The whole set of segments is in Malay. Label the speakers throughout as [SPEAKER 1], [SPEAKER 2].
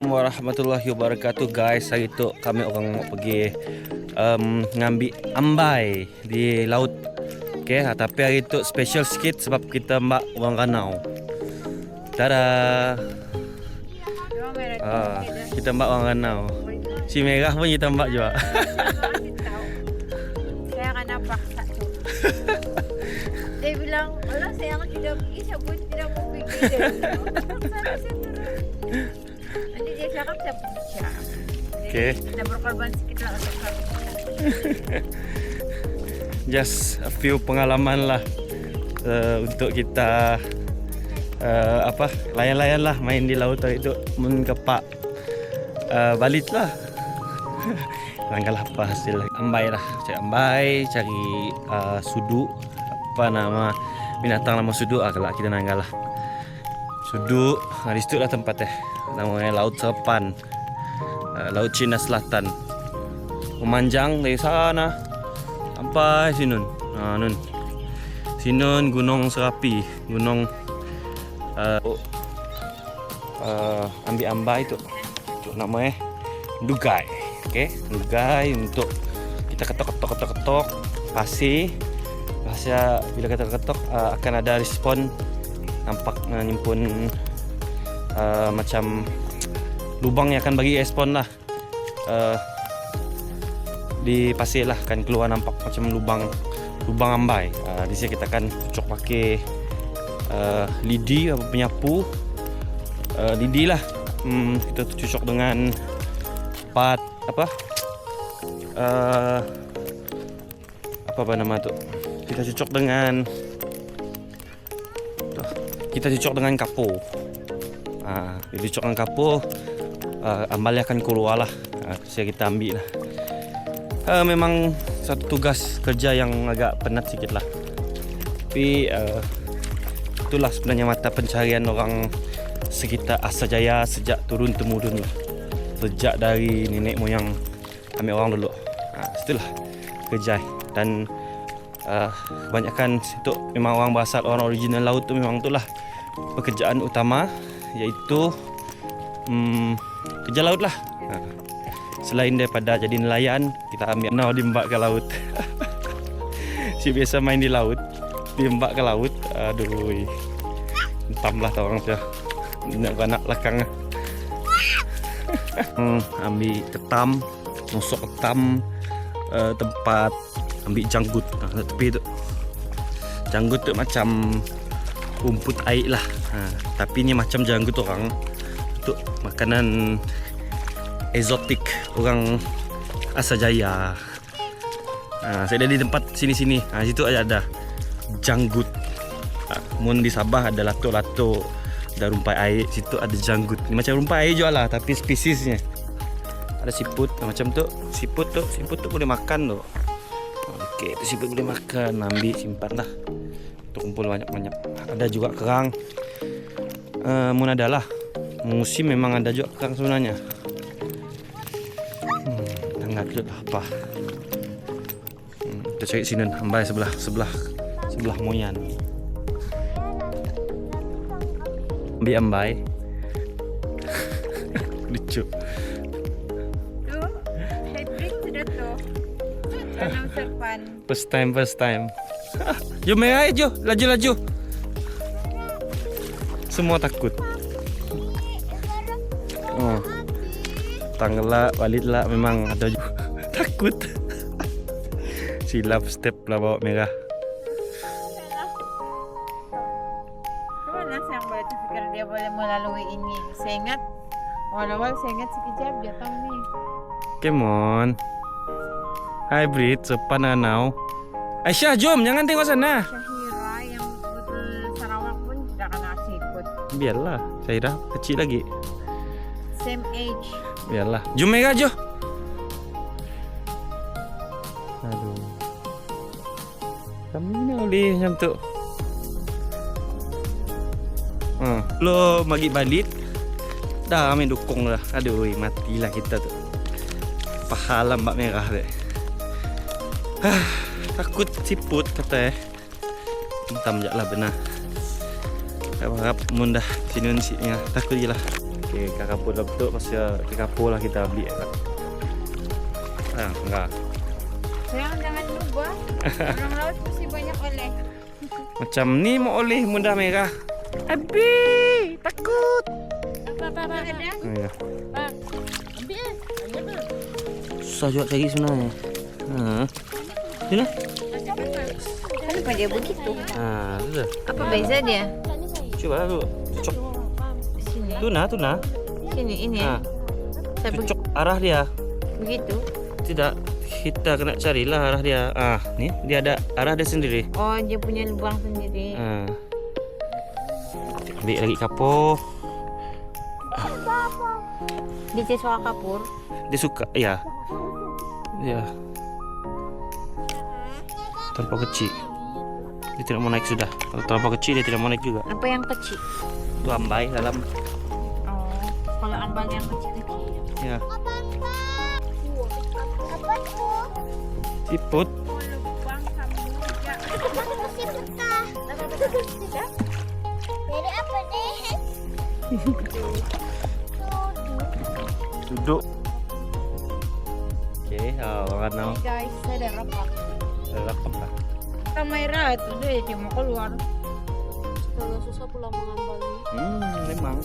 [SPEAKER 1] Warahmatullahi wabarakatuh guys. Hari tu kami orang mau pergi ngambil ambai di laut. Okay, tapi hari tu special sikit sebab kita mbak orang Ranau. Tada. Kita mbak orang Ranau. Si merah pun kita mbak juga.
[SPEAKER 2] Saya akan napaksa tu. Dia bilang, "Alah, saya akan tidak pergi, saya pun tidak mau pergi." Saya turun. Nanti dia cakap saya pergi.
[SPEAKER 1] Okay.
[SPEAKER 2] Kita berkorban sedikit lah untuk kami.
[SPEAKER 1] Just a few pengalaman lah untuk kita layan-layan lah main di laut hari tu mengepak balit lah. Langkah apa hasil ambai lah, cari ambai, cari sudu, apa nama binatang nama sudu kalau kita nanggal lah. Sudu, di situ lah tempatnya. Namanya Laut Sepan, Laut Cina Selatan. Memanjang dari sana sampai sinun. Nun. Sinun Gunung Serapi, Gunung ambil ambai itu. Itu namanya Dugai. Okey, Dugai untuk kita ketok pasir. Pasir bila kita ketok akan ada respon, nampak nimpun macam lubang yang akan bagi respon lah di pasir lah, kan keluar nampak macam lubang ambai. Di sini kita akan cocok pakai lidi, penyapu lidi lah. Kita cocok dengan apa nama tu, kita cocok dengan kapo. Bila cocok dengan kapo, ambalnya akan keluar lah. Saya kita ambil lah. Memang satu tugas kerja yang agak penat sikit lah. Tapi itulah sebenarnya mata pencarian orang sekitar Asajaya sejak turun temurun lah. Sejak dari nenek moyang kami orang dulu. Itulah kerja. Dan kebanyakan situ memang orang berasal, orang original laut tu memang itulah pekerjaan utama, iaitu kerja laut lah. Selain daripada jadi nelayan, kita ambil nau diembak ke laut. Si biasa main di laut, diembak ke laut. Aduh, entam lah orang tu. Nak belakang. Ambil ketam, nusuk ketam, tempat ambil janggut tepi tu. Janggut tu macam rumput air lah. Tapi ni macam janggut orang. Untuk makanan eksotik orang Asajaya. Saya ada di tempat sini-sini. Situ ada janggut. Mun di Sabah ada lato-lato, ada rumpai air. Situ ada janggut. Ni macam rumpai air juga lah, tapi spesiesnya. Ada siput macam tu. Siput tu boleh makan tu. Okey, tu siput boleh makan. Ambil simpan lah. Tu kumpul banyak-banyak. Ada juga kerang. Mun ada lah. Musim memang ada juga kerang sebenarnya. Tanggal dulu lah apa. Kita cari sini ambai sebelah moyan. Ambil ambai. Lucu.
[SPEAKER 2] Tu, hybrid sudah tu. Tanam serpan.
[SPEAKER 1] First time. Jom merah je, laju. Semua takut. Tanggelak, balik lah, memang ada juga takut. Silap step lah bawa merah.
[SPEAKER 2] Mana saya boleh terfikir dia boleh melalui ini. Saya ingat awal-awal saya ingat sekejap dia tahu ni.
[SPEAKER 1] Come on. Hybrid, sepan Ranau. Aisyah, jom, jangan tengok sana.
[SPEAKER 2] Syahira yang betul Sarawak pun tidak kena siput.
[SPEAKER 1] Biarlah, Syahira kecil lagi.
[SPEAKER 2] Same age.
[SPEAKER 1] Biarlah. Jom merah je. Aduh. Kami ni boleh macam tu. Lo bagi balik. Dah kami dukung lah. Aduh, matilah kita tu. Pahala mbak merah tu. Takut siput kata Hitam je lah benar. Saya harap mudah sinun siknya. Takut je lah. Okey, kapur dalam bentuk masa kapur lah kita beli kan. Enggak.
[SPEAKER 2] Sayang jangan lupa. Orang laut mesti banyak oleh.
[SPEAKER 1] Macam ni mau oleh muda merah. Abi, takut.
[SPEAKER 2] Apa ada?
[SPEAKER 1] Ya.
[SPEAKER 2] Pak. Ambil. Ayo ke.
[SPEAKER 1] Susah juga cari sebenarnya. Sini.
[SPEAKER 2] Kenapa dia begitu?
[SPEAKER 1] Sudah.
[SPEAKER 2] Apa beza dia?
[SPEAKER 1] Coba dulu. Cocok.
[SPEAKER 2] Sini.
[SPEAKER 1] Tuna.
[SPEAKER 2] Sini ini. Saya
[SPEAKER 1] Cocok arah dia.
[SPEAKER 2] begitu.
[SPEAKER 1] Tidak, kita kena carilah arah dia. Nih, dia ada arah dia sendiri.
[SPEAKER 2] Oh, dia punya lubang sendiri.
[SPEAKER 1] Ambil lagi kapur.
[SPEAKER 2] Dia suka kapur.
[SPEAKER 1] Dia suka, ya. Ya. Terlampau kecil. Dia tidak mau naik sudah. Kalau terlampau kecil dia tidak mau naik juga.
[SPEAKER 2] Apa yang kecil?
[SPEAKER 1] Itu ambai dalam.
[SPEAKER 2] Oh, kalau ambal yang kecil-kecil.
[SPEAKER 1] Ya.
[SPEAKER 2] Apa tuh?
[SPEAKER 1] Siput.
[SPEAKER 2] Lubang samudra. Siput kah? Dari apa deh?
[SPEAKER 1] Duduk. Oke, orang
[SPEAKER 2] Guys, saya ada rapat.
[SPEAKER 1] rekam lah.
[SPEAKER 2] Kamera itu dia mau keluar.
[SPEAKER 3] Kalau susah pulang mengambil ini.
[SPEAKER 1] Memang.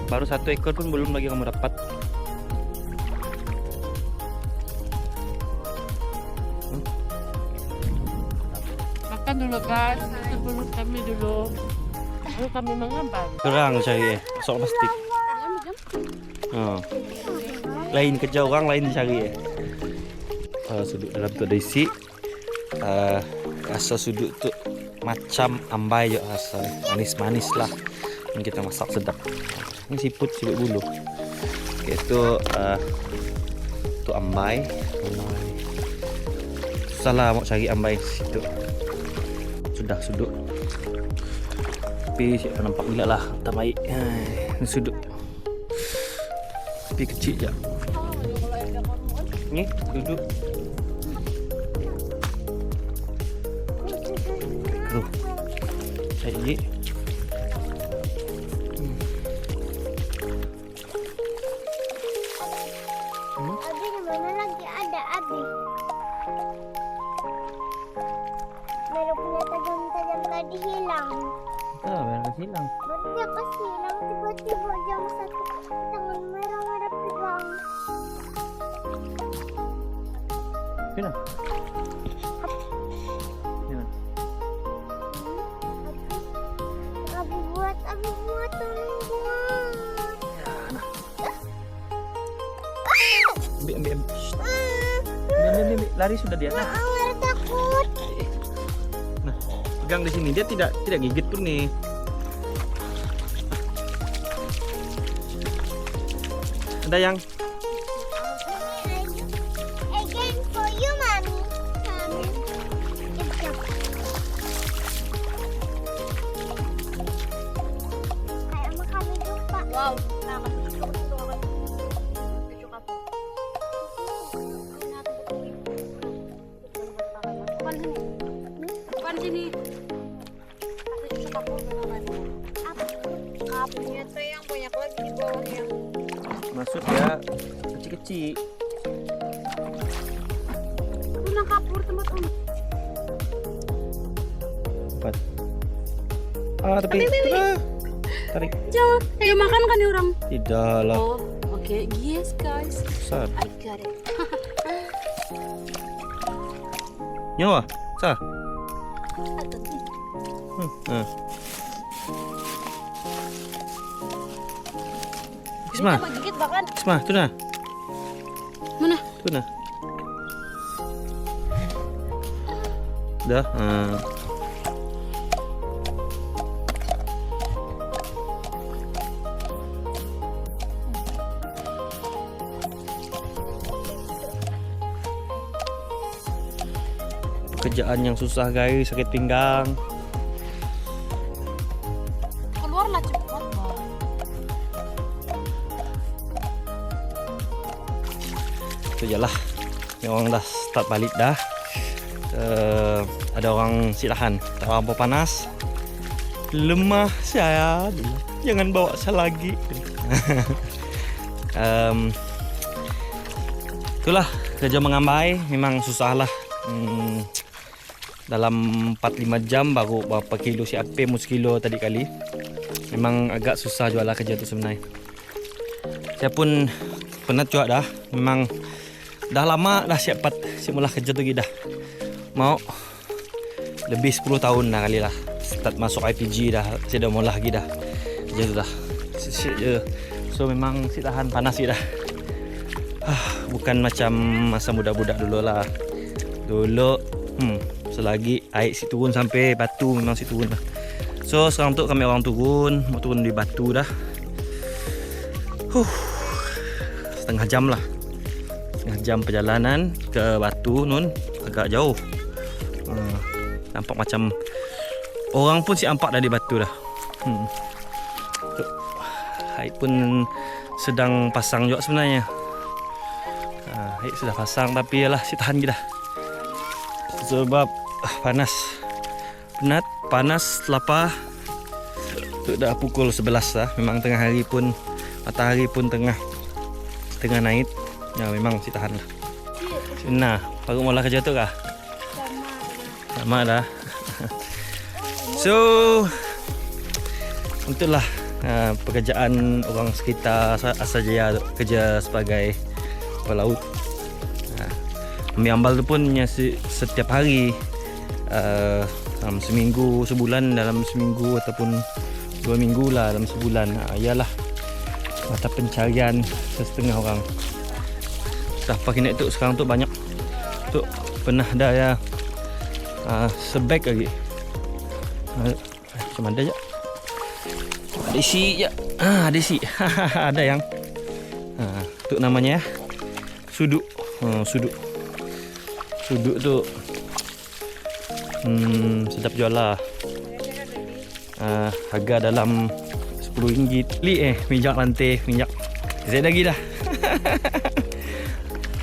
[SPEAKER 1] Baru 1 ekor pun belum lagi kamu dapat.
[SPEAKER 3] Makan dulu guys, itu dulu kami dulu. Lalu kami mengambil.
[SPEAKER 1] Kurang cari sok plastik. Lain kerja orang lain cari. Sudut dalam tu ada isi. Rasa sudut tu macam ambai je rasa. Manis-manis lah. Yang kita masak sedap. Ini siput bulu. Okay, itu ambai. Susah mau cari ambai situ. Sudah sudut. Tapi siapa nampak gila lah. Tak baik. Ini sudut. Tapi kecil je. Ni duduk. Aduh. Cari.
[SPEAKER 4] Abi di mana lagi ada Abi? Meron punya tajam-tajam tadi hilang.
[SPEAKER 1] Merah hilang.
[SPEAKER 4] Baru dia pas hilang tiba-tiba jam 1 tangan merah-merah pegang.
[SPEAKER 1] Mana?
[SPEAKER 4] Abi buat tolong buat.
[SPEAKER 1] Ambil. Ambil. Lari sudah dia. Nah,
[SPEAKER 4] Takut.
[SPEAKER 1] pegang di sini. Dia tidak gigit pun nih. Ada yang
[SPEAKER 4] Again for you, Mommy. Kayak sama kami juga.
[SPEAKER 3] Wow, nah kasih kamu itu apa? Cucu kamu. Depan sini. Kasih cucu kamu
[SPEAKER 2] Ternyata yang banyak lagi di bawahnya.
[SPEAKER 1] maksud dia kecil-kecil.
[SPEAKER 3] Tuna kapur tempat om.
[SPEAKER 1] Cepat. Tapi tarik.
[SPEAKER 3] Jangan, ayo makan kan nih orang.
[SPEAKER 1] Tidak lah.
[SPEAKER 3] Oh, oke, yes guys.
[SPEAKER 1] Besar.
[SPEAKER 3] I got it.
[SPEAKER 1] Nyawa. Sah. Isma,
[SPEAKER 3] Gigit bahkan.
[SPEAKER 1] Isma, tuna.
[SPEAKER 3] Mana?
[SPEAKER 1] Tuna. Dah. Pekerjaan yang susah guys, sakit pinggang.
[SPEAKER 3] Keluarlah cepat.
[SPEAKER 1] Itu je lah. Ni orang dah start balik dah. Ada orang silahan. Tak terlampau panas. Lemah saya. Jangan bawa saya lagi. Itulah kerja mengambai memang susah lah. Dalam 4-5 jam baru berapa kilo siap mus kilo tadi kali. Memang agak susah jual lah kerja tu sebenarnya. Saya pun penat juga dah. Memang dah lama dah siap mula kerja tu dah. Mau lebih 10 tahun dah kali lah. Start masuk IPG dah. Saya dah mula lagi dah. Kerja tu dah. So memang si tahan panas sih dah. Bukan macam masa budak-budak dulu lah. Dulu selagi air si turun sampai batu memang si turun lah. So sekarang tu kami orang turun, mau turun di batu dah. Setengah jam lah. Setengah jam perjalanan ke batu nun, agak jauh. Nampak macam orang pun si nampak dah di batu dah. Air pun sedang pasang juga sebenarnya. Air sudah pasang tapi yalah si tahan je dah. Sebab panas. Penat, panas, lapar. Tu dah pukul 11 dah. Memang tengah hari pun matahari pun tengah naik. Ya memang si tahan lah. Nah, baru mula kerja tu kah? Sama dah. So itulah pekerjaan orang sekitar Asajaya kerja sebagai pelaut. Ambil ambal tu pun setiap hari, dalam seminggu, sebulan, dalam seminggu ataupun 2 minggu lah dalam sebulan. Ialah mata pencarian setengah orang. Dah pakai net tu sekarang tu banyak. Tu pernah dah ya sebeg lagi. Macam mana je? Ada isi je. Ada isi. Ada yang tu namanya suduk. Suduk tu sedap jual lah. Harga dalam RM10. Minyak rantai, minyak Z lagi dah.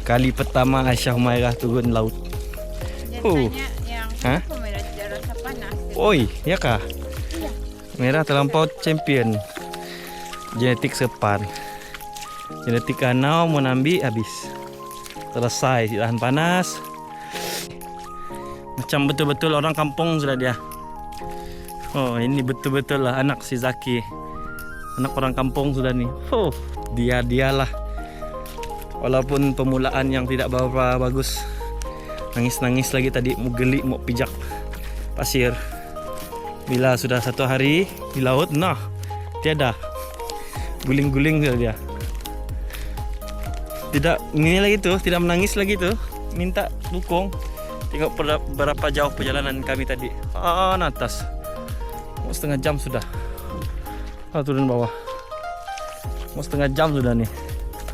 [SPEAKER 1] Kali pertama Aisyah Humairah turun laut.
[SPEAKER 2] Biasanya yang merah tidak rasa panas.
[SPEAKER 1] Oi, ya kah? Merah terlampau champion. Genetik sepan. Genetik kanau mau ambil habis. Selesai, si tahan panas. Macam betul-betul orang kampung sudah dia. Oh, ini betul-betul lah anak si Zaki. Anak orang kampung sudah ni. Dialah. Walaupun permulaan yang tidak berapa bagus. Nangis-nangis lagi tadi, mau gelik, mau pijak pasir. Bila sudah 1 hari di laut, nah, tiada. Guling-guling dia. Tidak ini lagi tu, tidak menangis lagi tu. Minta dukung. Tengok berapa jauh perjalanan kami tadi. Atas. Mau setengah jam sudah. Turun bawah. Mau setengah jam sudah nih.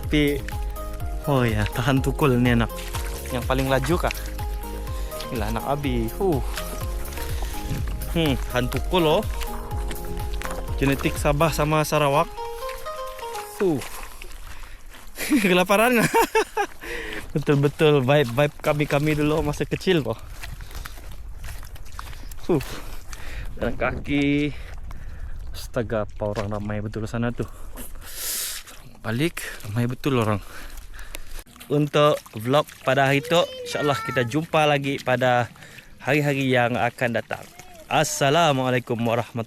[SPEAKER 1] Tapi oh ya, tahan tukul ni anak. Yang paling laju kah? Inilah anak Abi. Tahan tukul loh. Genetik Sabah sama Sarawak. Kelaparan. Betul-betul vibe kami dulu masa kecil kok. Dan kaki. Astaga, apa orang ramai betul sana tuh. Balik, ramai betul orang. Untuk vlog pada hari itu, insyaAllah kita jumpa lagi pada hari-hari yang akan datang. Assalamualaikum warahmatullahi wabarakatuh.